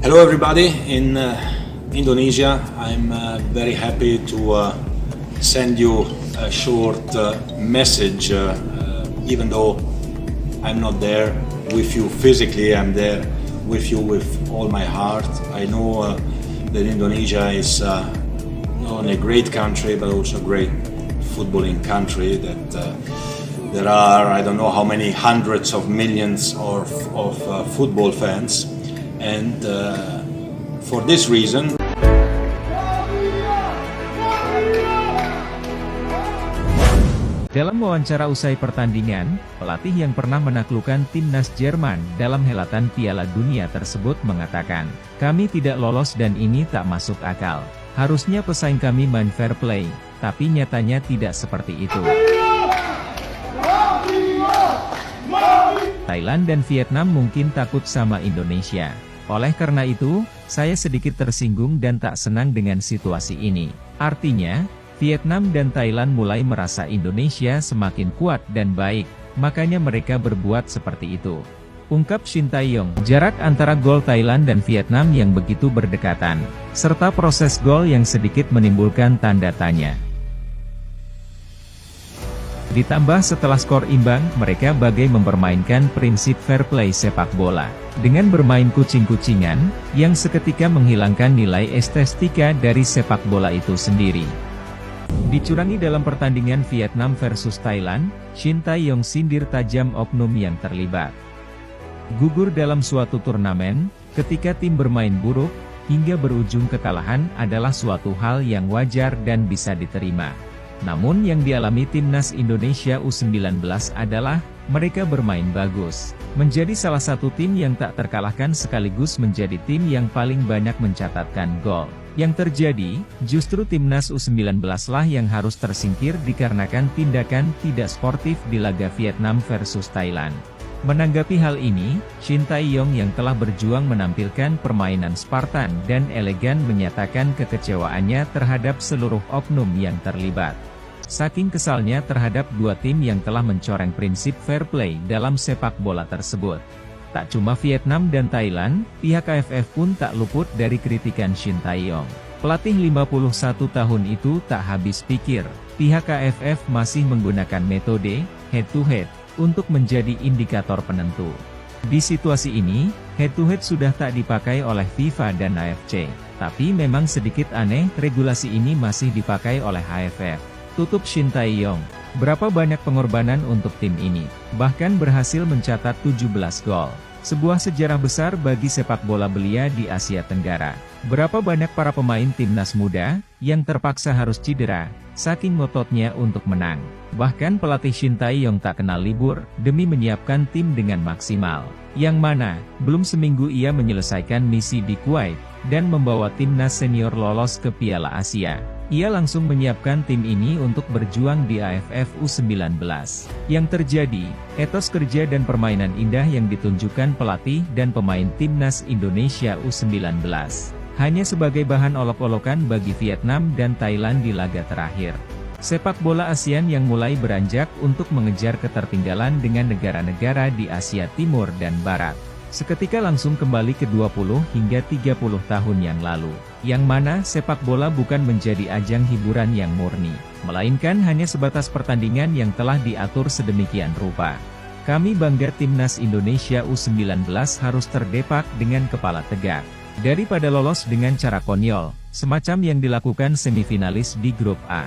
Hello everybody in Indonesia. I'm very happy to send you a short message, even though I'm not there with you physically. I'm there with you with all my heart. I know that Indonesia is not only a great country but also a great footballing country, that there are, I don't know how many hundreds of millions of football fans, and for this reason dalam wawancara usai pertandingan, pelatih yang pernah menaklukkan timnas Jerman dalam helatan Piala Dunia tersebut mengatakan, "Kami tidak lolos dan ini tak masuk akal. Harusnya pesaing kami main fair play, tapi nyatanya tidak seperti itu." Thailand dan Vietnam mungkin takut sama Indonesia. Oleh karena itu, saya sedikit tersinggung dan tak senang dengan situasi ini. Artinya, Vietnam dan Thailand mulai merasa Indonesia semakin kuat dan baik, makanya mereka berbuat seperti itu. Ungkap Shin Tae-yong. Jarak antara gol Thailand dan Vietnam yang begitu berdekatan, serta proses gol yang sedikit menimbulkan tanda tanya. Ditambah setelah skor imbang, mereka bagai mempermainkan prinsip fair play sepak bola. Dengan bermain kucing-kucingan, yang seketika menghilangkan nilai estetika dari sepak bola itu sendiri. Dicurangi dalam pertandingan Vietnam versus Thailand, Shin Tae-yong sindir tajam oknum yang terlibat. Gugur dalam suatu turnamen, ketika tim bermain buruk, hingga berujung kekalahan adalah suatu hal yang wajar dan bisa diterima. Namun yang dialami timnas Indonesia U19 adalah, mereka bermain bagus, menjadi salah satu tim yang tak terkalahkan sekaligus menjadi tim yang paling banyak mencatatkan gol. Yang terjadi, justru timnas U19 lah yang harus tersingkir dikarenakan tindakan tidak sportif di laga Vietnam versus Thailand. Menanggapi hal ini, Shin Tae-yong yang telah berjuang menampilkan permainan Spartan dan elegan menyatakan kekecewaannya terhadap seluruh oknum yang terlibat. Saking kesalnya terhadap dua tim yang telah mencoreng prinsip fair play dalam sepak bola tersebut. Tak cuma Vietnam dan Thailand, pihak AFF pun tak luput dari kritikan Shin Tae-yong. Pelatih 51 tahun itu tak habis pikir, pihak AFF masih menggunakan metode head-to-head untuk menjadi indikator penentu. Di situasi ini, head-to-head sudah tak dipakai oleh FIFA dan AFC. Tapi memang sedikit aneh, regulasi ini masih dipakai oleh AFF. Tutup Shin Tae-yong. Berapa banyak pengorbanan untuk tim ini? Bahkan berhasil mencatat 17 gol. Sebuah sejarah besar bagi sepak bola belia di Asia Tenggara. Berapa banyak para pemain timnas muda yang terpaksa harus cedera, saking ngototnya untuk menang. Bahkan pelatih Shin Tae-yong tak kenal libur, demi menyiapkan tim dengan maksimal. Yang mana, belum seminggu ia menyelesaikan misi di Kuwait, dan membawa timnas senior lolos ke Piala Asia. Ia langsung menyiapkan tim ini untuk berjuang di AFF U19. Yang terjadi, etos kerja dan permainan indah yang ditunjukkan pelatih dan pemain timnas Indonesia U19. Hanya sebagai bahan olok-olokan bagi Vietnam dan Thailand di laga terakhir. Sepak bola ASEAN yang mulai beranjak untuk mengejar ketertinggalan dengan negara-negara di Asia Timur dan Barat. Seketika langsung kembali ke 20 hingga 30 tahun yang lalu. Yang mana sepak bola bukan menjadi ajang hiburan yang murni, melainkan hanya sebatas pertandingan yang telah diatur sedemikian rupa. Kami bangga timnas Indonesia U19 harus terdepak dengan kepala tegak. Daripada lolos dengan cara konyol, semacam yang dilakukan semifinalis di grup A.